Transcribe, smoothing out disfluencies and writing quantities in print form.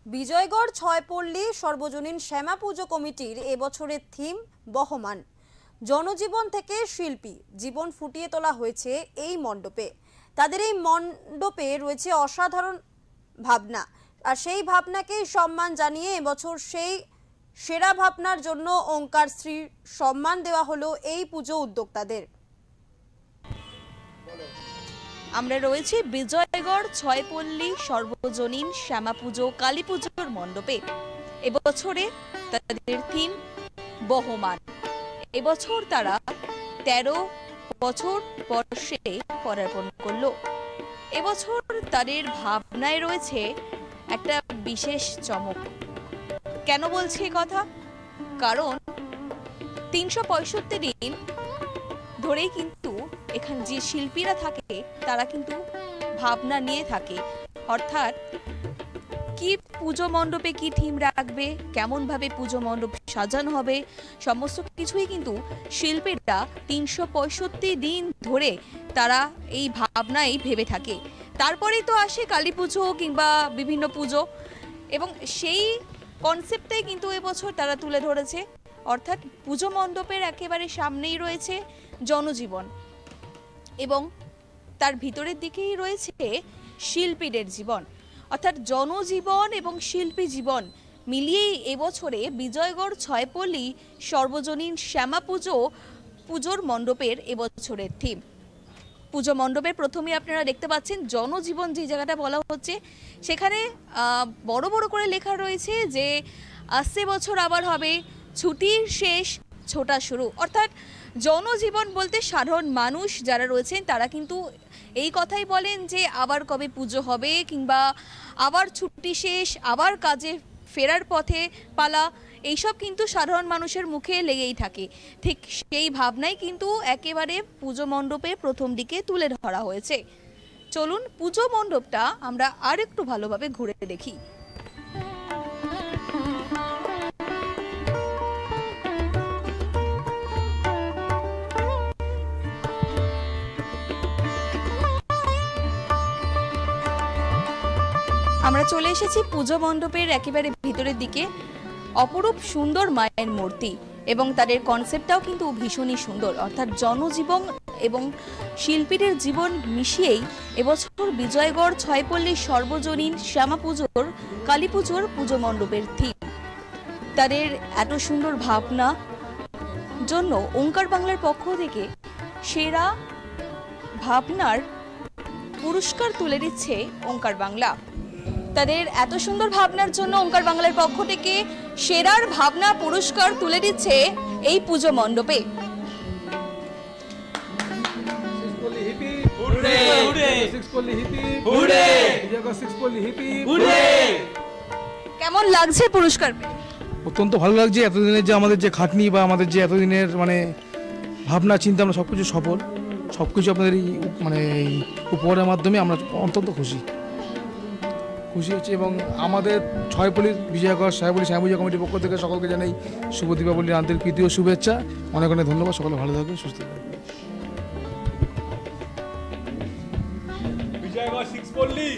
বিজয়গড় ছয়পল্লী সর্বজনীন শ্যামা পুজো কমিটির এবছরের থিম বহমান। জনজীবন থেকে শিল্পী জীবন ফুটিয়ে তোলা হয়েছে এই মণ্ডপে। তাদের এই মণ্ডপে রয়েছে অসাধারণ ভাবনা, আর সেই ভাবনাকেই সম্মান জানিয়ে এবছর সেই সেরা ভাবনার জন্য ওঙ্কার শ্রী সম্মান দেওয়া হলো এই পুজো উদ্যোক্তাদের। আমরা রয়েছি বিজয়গড় ছয়পল্লী সর্বজনীন শ্যামা পুজো কালী পুজোর মণ্ডপে। এবছরে তাদের থিম বহমান। এবছর তারা 13 বছর বর্ষে পদার্পণ করলো। এবছর তাদের ভাবনায় রয়েছে একটা বিশেষ চমক। কেন বলছি কথা? কারণ 365 দিন ধরেই কিন্তু এখানে যে শিল্পীরা থাকে তারা কিন্তু ভাবনা নিয়ে থাকে, অর্থাৎ কি পুজো মণ্ডপে কি থিম রাখবে, কেমন ভাবে পুজো মণ্ডপ সাজানো হবে, সমস্ত কিছুই কিন্তু শিল্পীরা 365 দিন ধরে তারা এই ভাবনাই ভেবে থাকে। তারপরেই তো আসে কালী পুজো কিংবা বিভিন্ন পুজো, এবং সেই কনসেপ্টটাই কিন্তু এবছর তারা তুলে ধরেছে। অর্থাৎ পুজো মণ্ডপের একেবারে সামনেই রয়েছে জনজীবন, এবং তার ভিতরের দিকেই রয়েছে শিল্পীদের জীবন। অর্থাৎ জনজীবন এবং শিল্পী জীবন মিলিয়েই এবছরে বিজয়গড় ছয়পল্লী সর্বজনীন শ্যামা পুজোর মণ্ডপের এবছরের থিম। পুজো মণ্ডপের প্রথমে আপনারা দেখতে পাচ্ছেন জনজীবন যে জায়গাটা বলা হচ্ছে, সেখানে বড় বড় করে লেখা রয়েছে যে আসছে বছর আবার হবে, ছুটির শেষ ছোটা শুরু। অর্থাৎ জনজীবন বলতে সাধারণ মানুষ যারা রয়েছেন তারা কিন্তু এই কথাই বলেন যে আবার কবে পুজো হবে, কিংবা আবার ছুটি শেষ, আবার কাজে ফেরার পথে পালা, এইসব কিন্তু সাধারণ মানুষের মুখে লেগেই থাকে। ঠিক সেই ভাবনাই কিন্তু একেবারে পুজো মণ্ডপে প্রথম দিকে তুলে ধরা হয়েছে। চলুন পুজো মণ্ডপটা আমরা আর একটু ভালোভাবে ঘুরে দেখি। আমরা চলে এসেছি পুজো মণ্ডপের একেবারে ভিতরের দিকে। অপরূপ সুন্দর মায়ের মূর্তি, এবং তাদের কনসেপ্টটাও কিন্তু ভীষণই সুন্দর। অর্থাৎ জনজীবন এবং শিল্পীদের জীবন মিশিয়েই এবছর বিজয়গড় ছয়পল্লী সর্বজনীন শ্যামা পুজোর কালী পুজোর পুজো মণ্ডপের থিম। তাদের এত সুন্দর ভাবনা জন্য ওঙ্কার বাংলার পক্ষ থেকে সেরা ভাবনার পুরস্কার তুলে দিচ্ছে ওঙ্কার বাংলা। তাদের এত সুন্দর ভাবনার জন্য ওঙ্কার বাংলার পক্ষ থেকে সেরার ভাবনা পুরস্কার তুলে দিচ্ছে এই পুজো মণ্ডপে। কেমন লাগছে পুরস্কার? অত্যন্ত ভালো লাগছে। এতদিনের যে আমাদের যে খাটনি বা আমাদের যে এতদিনের ভাবনা চিন্তা, আমরা সবকিছু সফল, সবকিছু আপনাদের এই এই উপহারের মাধ্যমে আমরা অত্যন্ত খুশি হচ্ছে। এবং আমাদের ছয়পল্লী বিজয়গড় ছয়পল্লী শ্যামা পুজো কমিটির পক্ষ থেকে সকলকে জানাই শুভ দীপাবলির আন্তরিক প্রীতি ও শুভেচ্ছা। অনেক অনেক ধন্যবাদ। সকলে ভালো থাকবেন, সুস্থ থাকবেন। বিজয়গড় ছয়পল্লী